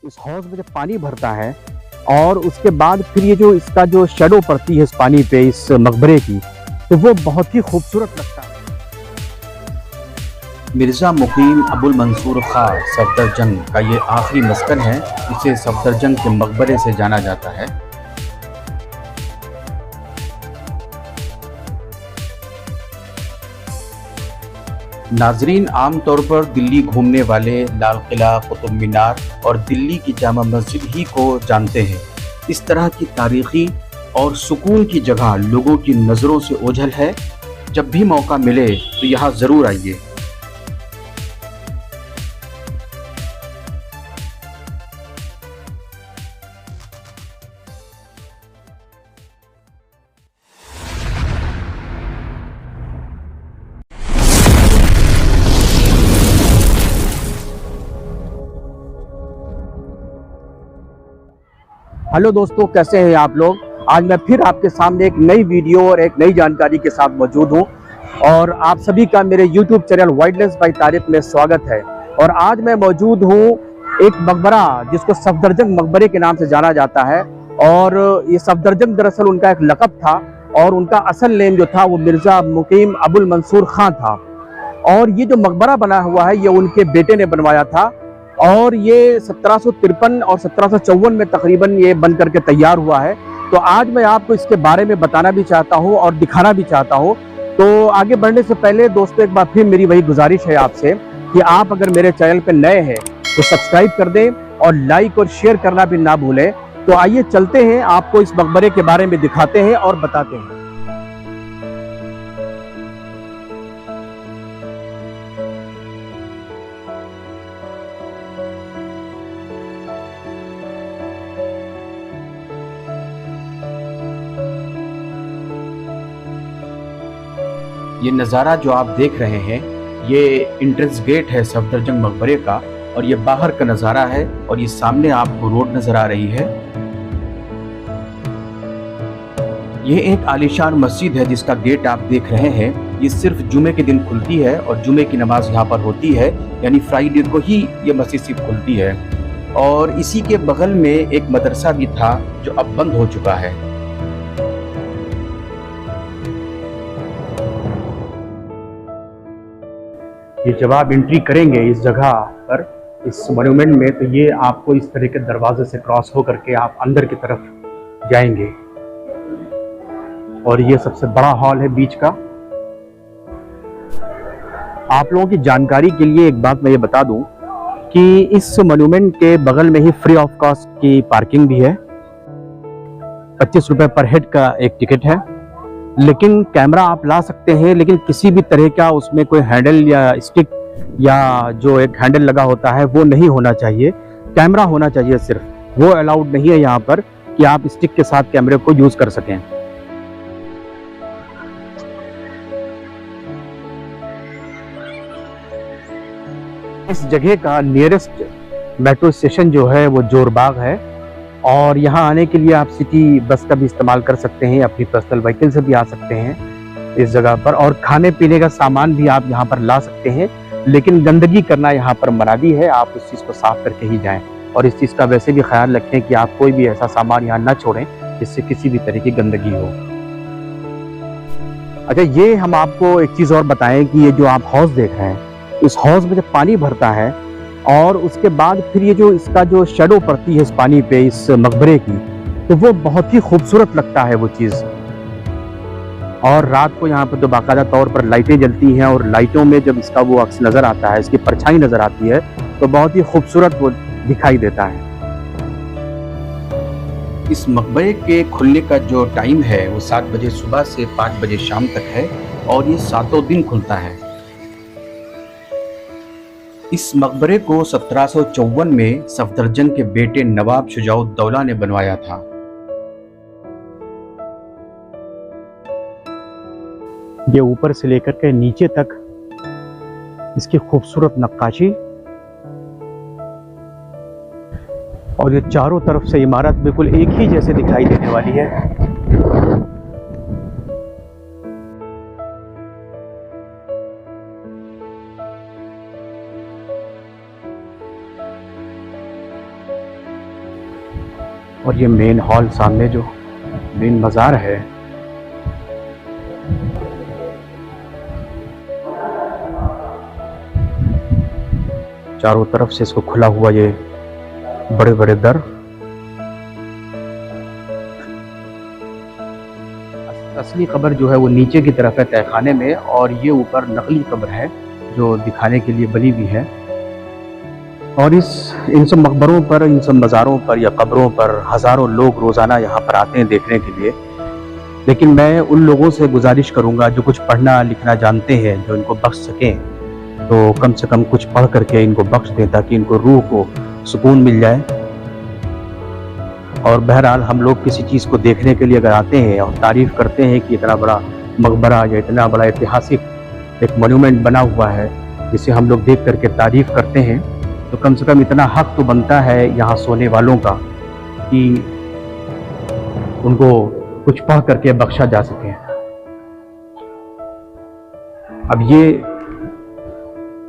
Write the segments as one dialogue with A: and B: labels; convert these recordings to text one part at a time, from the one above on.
A: इस हौज में जब पानी भरता है और उसके बाद फिर ये जो इसका जो शैडो पड़ती है इस पानी पे, इस मकबरे की, तो वो बहुत ही खूबसूरत लगता है।
B: मिर्ज़ा मुकीम अबुल मंसूर खां सफदरजंग का ये आखिरी मस्कन है। इसे सफदरजंग के मकबरे से जाना जाता है। नाजरीन, आमतौर पर दिल्ली घूमने वाले लाल किला, कुतुब मीनार और दिल्ली की जामा मस्जिद ही को जानते हैं। इस तरह की तारीखी और सुकून की जगह लोगों की नज़रों से ओझल है। जब भी मौका मिले तो यहाँ ज़रूर आइए।
A: हेलो दोस्तों, कैसे हैं आप लोग। आज मैं फिर आपके सामने एक नई वीडियो और एक नई जानकारी के साथ मौजूद हूं और आप सभी का मेरे YouTube चैनल वाइडलेंस बाय तारिक में स्वागत है। और आज मैं मौजूद हूं एक मकबरा जिसको सफदरजंग मकबरे के नाम से जाना जाता है। और ये सफदरजंग दरअसल उनका एक लक़ब था और उनका असल नेम जो था वो मिर्ज़ा मुकीम अबुल मंसूर खां था। और ये जो मकबरा बना हुआ है ये उनके बेटे ने बनवाया था और ये 1753 और 1754 में तकरीबन ये बन करके तैयार हुआ है। तो आज मैं आपको इसके बारे में बताना भी चाहता हूँ और दिखाना भी चाहता हूँ। तो आगे बढ़ने से पहले दोस्तों एक बार फिर मेरी वही गुजारिश है आपसे कि आप अगर मेरे चैनल पर नए हैं तो सब्सक्राइब कर दें और लाइक और शेयर करना भी ना भूलें। तो आइए चलते हैं, आपको इस मकबरे के बारे में दिखाते हैं और बताते हैं।
B: ये नज़ारा जो आप देख रहे हैं ये एंट्रेंस गेट है सफदरजंग मकबरे का और ये बाहर का नज़ारा है और ये सामने आपको रोड नज़र आ रही है। ये एक आलीशान मस्जिद है जिसका गेट आप देख रहे हैं। ये सिर्फ जुमे के दिन खुलती है और जुमे की नमाज यहाँ पर होती है, यानी फ्राइडे को ही ये मस्जिद सिर्फ खुलती है। और इसी के बगल में एक मदरसा भी था जो अब बंद हो चुका है।
A: ये जब आप एंट्री करेंगे इस जगह पर, इस मॉन्यूमेंट में, तो ये आपको इस तरह के दरवाजे से क्रॉस हो करके आप अंदर की तरफ जाएंगे। और ये सबसे बड़ा हॉल है बीच का। आप लोगों की जानकारी के लिए एक बात मैं ये बता दूं कि इस मॉन्यूमेंट के बगल में ही फ्री ऑफ कॉस्ट की पार्किंग भी है। 25 रुपए पर हेड का एक टिकट है। लेकिन कैमरा आप ला सकते हैं, लेकिन किसी भी तरह का उसमें कोई हैंडल या स्टिक या जो एक हैंडल लगा होता है वो नहीं होना चाहिए। कैमरा होना चाहिए सिर्फ, वो अलाउड नहीं है यहाँ पर कि आप स्टिक के साथ कैमरे को यूज कर सकें। इस जगह का नियरेस्ट मेट्रो स्टेशन जो है वो जोरबाग है और यहाँ आने के लिए आप सिटी बस का भी इस्तेमाल कर सकते हैं, अपनी पर्सनल व्हीकल से भी आ सकते हैं इस जगह पर। और खाने पीने का सामान भी आप यहाँ पर ला सकते हैं, लेकिन गंदगी करना यहाँ पर मना भी है। आप उस चीज़ को साफ करके ही जाएं और इस चीज़ का वैसे भी ख्याल रखें कि आप कोई भी ऐसा सामान यहाँ ना छोड़ें जिससे किसी भी तरह की गंदगी हो। अच्छा, ये हम आपको एक चीज़ और बताएं कि ये जो आप हौज देख रहे हैं, इस हौज में जब पानी भरता है और उसके बाद फिर ये जो इसका जो शैडो पड़ती है इस पानी पे, इस मकबरे की, तो वो बहुत ही खूबसूरत लगता है वो चीज़। और रात को यहाँ पर तो बाकायदा तौर पर लाइटें जलती हैं और लाइटों में जब इसका वो अक्स नज़र आता है, इसकी परछाई नज़र आती है, तो बहुत ही खूबसूरत वो दिखाई देता है।
B: इस मकबरे के खुलने का जो टाइम है वो 7 बजे सुबह से 5 बजे शाम तक है और ये सातों दिन खुलता है। इस मकबरे को 1754 में सफदरजंग के बेटे नवाब शुजाउद्दौला ने बनवाया था।
A: ये ऊपर से लेकर के नीचे तक इसकी खूबसूरत नक्काशी और ये चारों तरफ से इमारत बिल्कुल एक ही जैसे दिखाई देने वाली है। और ये मेन हॉल सामने जो मेन मज़ार है, चारों तरफ से इसको खुला हुआ ये बड़े बड़े दर। असली कब्र जो है वो नीचे की तरफ है तहखाने में, और ये ऊपर नकली कब्र है जो दिखाने के लिए बनी हुई है। और इन सब मकबरों पर, इन सब मज़ारों पर या कब्रों पर हज़ारों लोग रोज़ाना यहाँ पर आते हैं देखने के लिए। लेकिन मैं उन लोगों से गुजारिश करूँगा जो कुछ पढ़ना लिखना जानते हैं, जो इनको बख्श सकें, तो कम से कम कुछ पढ़ करके इनको बख्श दें ताकि इनको रूह को सुकून मिल जाए। और बहरहाल हम लोग किसी चीज़ को देखने के लिए अगर आते हैं और तारीफ़ करते हैं कि इतना बड़ा मकबरा या इतना बड़ा ऐतिहासिक एक मोन्यूमेंट बना हुआ है जिसे हम लोग देख करके तारीफ़ करते हैं, तो कम से कम इतना हक़ तो बनता है यहाँ सोने वालों का कि उनको कुछ पढ़ करके बख्शा जा सके। अब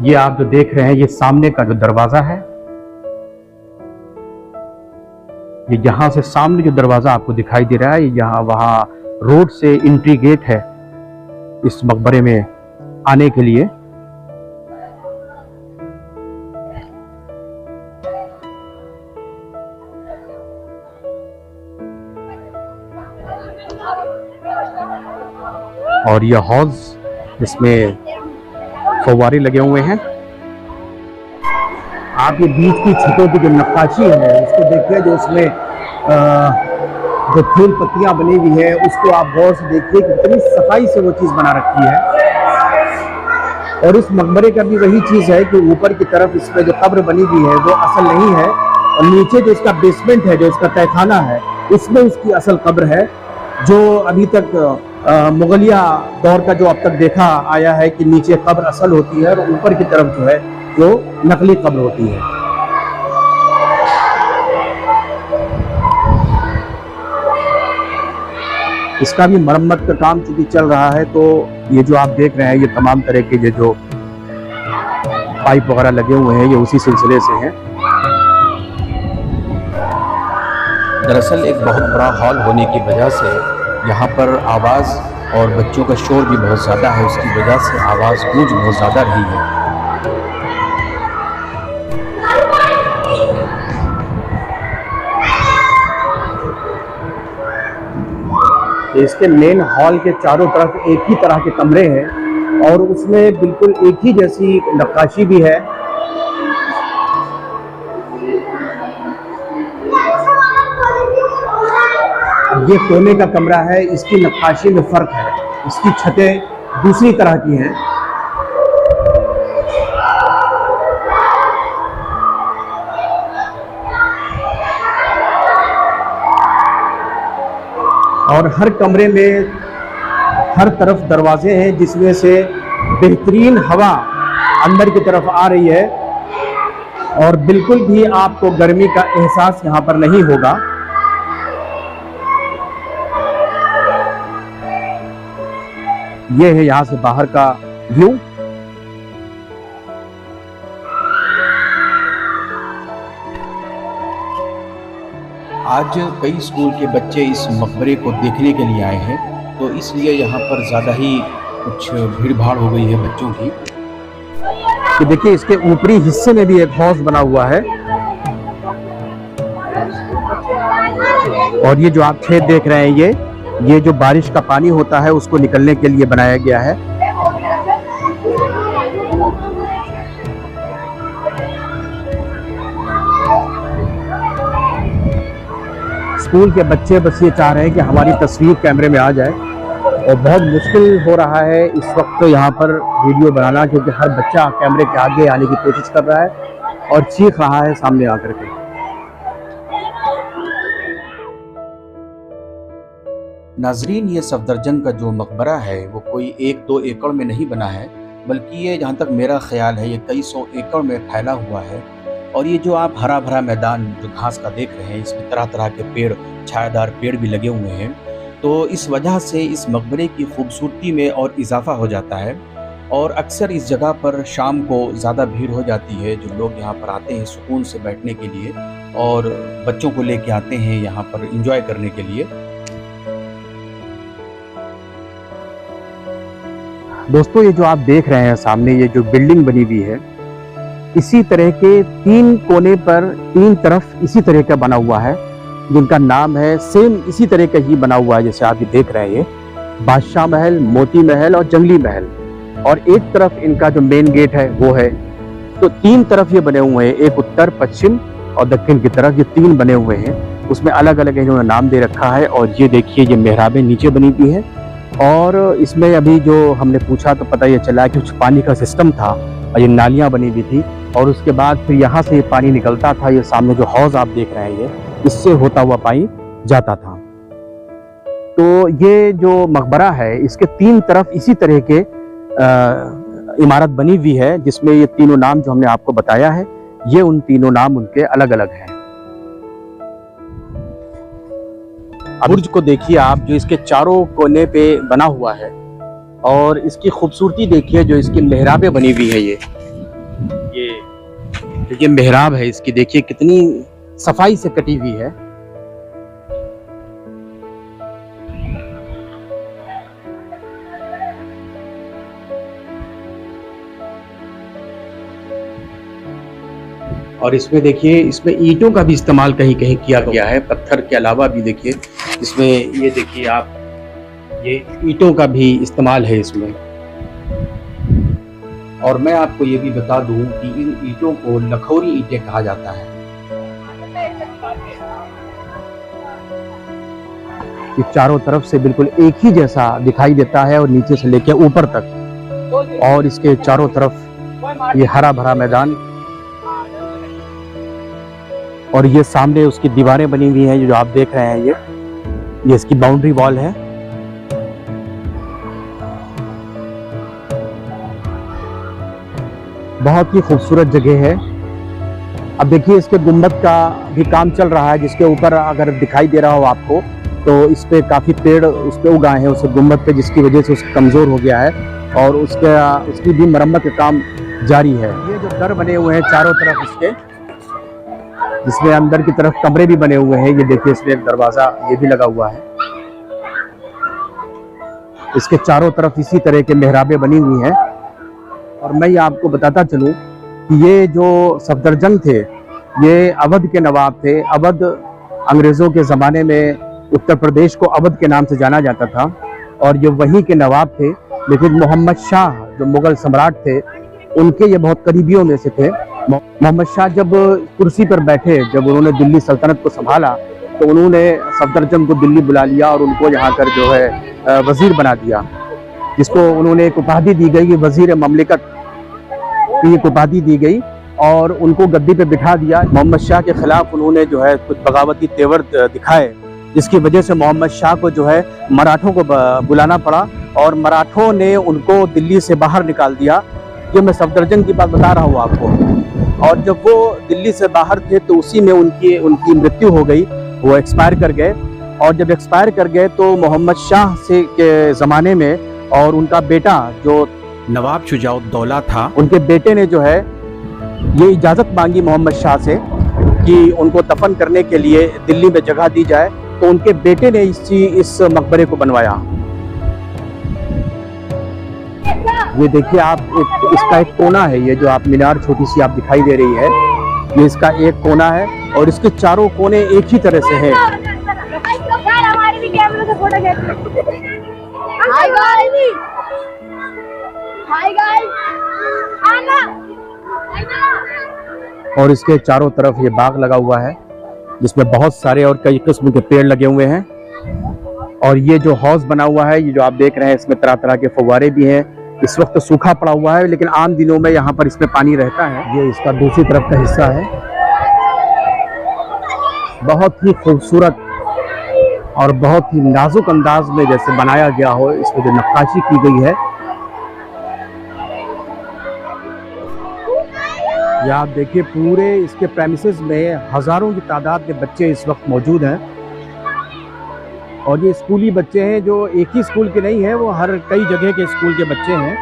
A: ये आप जो देख रहे हैं, ये सामने का जो दरवाज़ा है, ये यहाँ से सामने जो दरवाज़ा आपको दिखाई दे रहा है, यहाँ वहाँ रोड से एंट्री गेट है इस मकबरे में आने के लिए। और यह हौज, इसमें फव्वारे लगे हुए हैं। आप ये बीच की छतों की जो नक्काशी है उसको देखिए, जो उसमें जो फूल पत्तियां बनी हुई है उसको आप गौर से देखिए, कितनी सफाई से वो चीज़ बना रखी है। और इस मकबरे का भी वही चीज़ है कि ऊपर की तरफ इसमें जो कब्र बनी हुई है वो असल नहीं है, और नीचे जो इसका बेसमेंट है, जो इसका तहखाना है, उसमें उसकी असल कब्र है, जो अभी तक मुगलिया दौर का जो अब तक देखा आया है कि नीचे कब्र असल होती है और ऊपर की तरफ जो है जो नकली कब्र होती है। इसका भी मरम्मत का काम चूंकि चल रहा है, तो ये जो आप देख रहे हैं ये तमाम तरह के ये जो पाइप वगैरह लगे हुए हैं ये उसी सिलसिले से हैं।
B: दरअसल एक बहुत बड़ा हॉल होने की वजह से यहाँ पर आवाज़ और बच्चों का शोर भी बहुत ज़्यादा है, उसकी वजह से आवाज़ गूंज बहुत ज़्यादा रही है।
A: इसके मेन हॉल के चारों तरफ एक ही तरह के कमरे हैं और उसमें बिल्कुल एक ही जैसी नक्काशी भी है। ये कोने का कमरा है, इसकी नक्काशी में फ़र्क है, इसकी छतें दूसरी तरह की हैं। और हर कमरे में हर तरफ दरवाजे हैं जिसमें से बेहतरीन हवा अंदर की तरफ आ रही है और बिल्कुल भी आपको गर्मी का एहसास यहाँ पर नहीं होगा। ये है यहाँ से बाहर का व्यू।
B: आज कई स्कूल के बच्चे इस मकबरे को देखने के लिए आए हैं, तो इसलिए यहाँ पर ज़्यादा ही कुछ भीड़ भाड़ हो गई है बच्चों की।
A: तो देखिए इसके ऊपरी हिस्से में भी एक हौज बना हुआ है और ये जो आप छेद देख रहे हैं ये जो बारिश का पानी होता है उसको निकलने के लिए बनाया गया है। स्कूल के बच्चे बस ये चाह रहे हैं कि हमारी तस्वीर कैमरे में आ जाए और बहुत मुश्किल हो रहा है इस वक्त तो यहाँ पर वीडियो बनाना, क्योंकि हर बच्चा कैमरे के आगे आने की कोशिश कर रहा है और चीख रहा है सामने आकर के।
B: नाजरीन, ये सफदरजंग का जो मकबरा है वो कोई 1-2 एकड़ में नहीं बना है, बल्कि ये जहाँ तक मेरा ख्याल है ये कई सौ एकड़ में फैला हुआ है। और ये जो आप हरा भरा मैदान जो घास का देख रहे हैं, इसमें तरह तरह के पेड़, छायादार पेड़ भी लगे हुए हैं, तो इस वजह से इस मकबरे की खूबसूरती में और इजाफा हो जाता है। और अक्सर इस जगह पर शाम को ज़्यादा भीड़ हो जाती है। जो लोग यहाँ पर आते हैं सुकून से बैठने के लिए और बच्चों को लेके आते हैं यहाँ पर एंजॉय करने के लिए।
A: दोस्तों, ये जो आप देख रहे हैं सामने, ये जो बिल्डिंग बनी हुई है, इसी तरह के 3 कोने पर 3 तरफ इसी तरह का बना हुआ है, जिनका नाम है सेम इसी तरह का ही बना हुआ है जैसे आप ये देख रहे हैं। ये बादशाह महल, मोती महल और जंगली महल, और एक तरफ इनका जो मेन गेट है वो है। तो 3 तरफ ये बने हुए हैं, एक उत्तर, पश्चिम और दक्षिण की तरफ, ये 3 बने हुए हैं। उसमें अलग अलग इन्होंने नाम दे रखा है। और ये देखिए, ये मेहराबें नीचे बनी हुई है। और इसमें अभी जो हमने पूछा तो पता ये चला कि कुछ पानी का सिस्टम था और ये नालियाँ बनी हुई थी, और उसके बाद फिर यहाँ से ये पानी निकलता था। ये सामने जो हौज आप देख रहे हैं, ये इससे होता हुआ पानी जाता था। तो ये जो मकबरा है, इसके 3 तरफ इसी तरह के इमारत बनी हुई है, जिसमें ये तीनों नाम जो हमने आपको बताया है, ये उन तीनों नाम उनके अलग अलग हैं। बुर्ज को देखिए आप, जो इसके चारों कोने पे बना हुआ है, और इसकी खूबसूरती देखिए, जो इसकी मेहराबें बनी हुई है। ये मेहराब है इसकी, देखिए कितनी सफाई से कटी हुई है। और इसमें देखिए, इसमें ईंटों का भी इस्तेमाल कहीं कहीं किया गया है, पत्थर के अलावा भी देखिए इसमें, ये देखिए आप, ये ईंटों का भी इस्तेमाल है इसमें। और मैं आपको ये भी बता दूं कि इन ईंटों को लखौरी ईंटें कहा जाता है। ये चारों तरफ से बिल्कुल एक ही जैसा दिखाई देता है, और नीचे से लेकर ऊपर तक, और इसके चारों तरफ ये हरा भरा मैदान, और ये सामने उसकी दीवारें बनी हुई हैं जो आप देख रहे हैं। ये इसकी बाउंड्री वॉल है। बहुत ही खूबसूरत जगह है। अब देखिए, इसके गुंबद का भी काम चल रहा है, जिसके ऊपर अगर दिखाई दे रहा हो आपको, तो इस पे काफी पेड़ उस पे उगाए हैं उस गुंबद पे, जिसकी वजह से उसका कमजोर हो गया है, और उसकी भी मरम्मत का काम जारी है। ये जो दर बने हुए हैं चारों तरफ इसके, जिसमें अंदर की तरफ कमरे भी बने हुए हैं। ये देखिए, इसमें एक दरवाजा ये भी लगा हुआ है। इसके चारों तरफ इसी तरह के मेहराबें बनी हुई हैं। और मैं ये आपको बताता चलूं कि ये जो सफदरजंग थे, ये अवध के नवाब थे। अवध अंग्रेज़ों के ज़माने में उत्तर प्रदेश को अवध के नाम से जाना जाता था, और ये वहीं के नवाब थे। लेकिन मोहम्मद शाह जो मुग़ल सम्राट थे, उनके ये बहुत करीबियों में से थे। मोहम्मद शाह जब कुर्सी पर बैठे, जब उन्होंने दिल्ली सल्तनत को संभाला, तो उन्होंने सफदरजंग को दिल्ली बुला लिया और उनको यहाँ कर जो है वजीर बना दिया, जिसको उन्होंने एक उपाधि दी गई, वजीर ममलिकत की एक उपाधि दी गई, और उनको गद्दी पे बिठा दिया। मोहम्मद शाह के खिलाफ उन्होंने जो है कुछ बगावती तेवर दिखाए, जिसकी वजह से मोहम्मद शाह को जो है मराठों को बुलाना पड़ा, और मराठों ने उनको दिल्ली से बाहर निकाल दिया। ये मैं सफदरजंग की बात बता रहा हूँ आपको। और जब वो दिल्ली से बाहर थे, तो उसी में उनकी मृत्यु हो गई, वो एक्सपायर कर गए। और जब एक्सपायर कर गए, तो मोहम्मद शाह से के ज़माने में, और उनका बेटा जो
B: नवाब शुजाउद्दौला था,
A: उनके बेटे ने जो है ये इजाज़त मांगी मोहम्मद शाह से कि उनको दफन करने के लिए दिल्ली में जगह दी जाए। तो उनके बेटे ने इस मकबरे को बनवाया। ये देखिए आप, इसका एक कोना है, ये जो आप मीनार छोटी सी आप दिखाई दे रही है, ये इसका एक कोना है, और इसके चारों कोने एक ही तरह से हैं। और इसके चारों तरफ ये बाग लगा हुआ है, जिसमें बहुत सारे और कई किस्म के पेड़ लगे हुए हैं। और ये जो हौज बना हुआ है, ये जो आप देख रहे हैं, इसमें तरह तरह के फव्वारे भी हैं। इस वक्त तो सूखा पड़ा हुआ है, लेकिन आम दिनों में यहाँ पर इसमें पानी रहता है। ये इसका दूसरी तरफ का हिस्सा है। बहुत ही खूबसूरत और बहुत ही नाजुक अंदाज में जैसे बनाया गया हो, इसमें जो नक्काशी की गई है। ये आप देखिए, पूरे इसके प्रेमिसेस में हजारों की तादाद में बच्चे इस वक्त मौजूद हैं। और ये स्कूली बच्चे हैं, जो एक ही स्कूल के नहीं हैं, वो हर कई जगह के स्कूल के बच्चे हैं।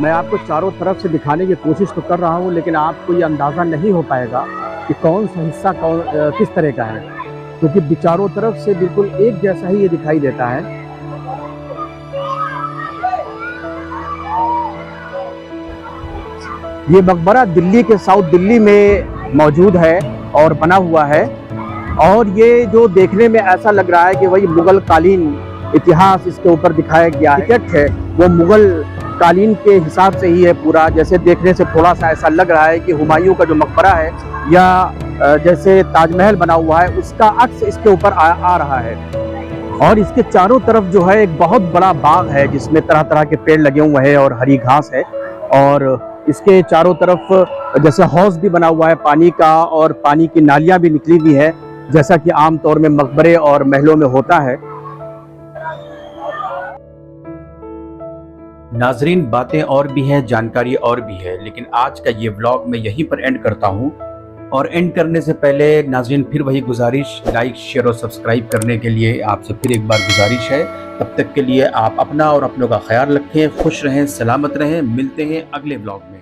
A: मैं आपको चारों तरफ से दिखाने की कोशिश तो कर रहा हूँ, लेकिन आपको ये अंदाज़ा नहीं हो पाएगा कि कौन सा हिस्सा किस तरह का है, क्योंकि चारों तरफ से बिल्कुल एक जैसा ही ये दिखाई देता है। ये मकबरा दिल्ली के साउथ दिल्ली में मौजूद है और बना हुआ है, और ये जो देखने में ऐसा लग रहा है कि वही मुगल कालीन इतिहास इसके ऊपर दिखाया गया है। टिकट है वो मुगल कालीन के हिसाब से ही है पूरा। जैसे देखने से थोड़ा सा ऐसा लग रहा है कि हुमायूं का जो मकबरा है या जैसे ताजमहल बना हुआ है उसका अक्स इसके ऊपर आ रहा है। और इसके चारों तरफ जो है एक बहुत बड़ा बाग है जिसमें तरह तरह के पेड़ लगे हुए हैं और हरी घास है, और इसके चारों तरफ जैसे हौज भी बना हुआ है पानी का, और पानी की नालियां भी निकली हुई है, जैसा कि आमतौर में मकबरे और महलों में होता है।
B: नाजरीन, बातें और भी हैं, जानकारी और भी है, लेकिन आज का ये व्लॉग मैं यहीं पर एंड करता हूँ। और एंड करने से पहले नाजरीन फिर वही गुजारिश, लाइक शेयर और सब्सक्राइब करने के लिए आपसे फिर एक बार गुजारिश है। तब तक के लिए आप अपना और अपनों का ख्याल रखें, खुश रहें, सलामत रहें। मिलते हैं अगले व्लॉग में।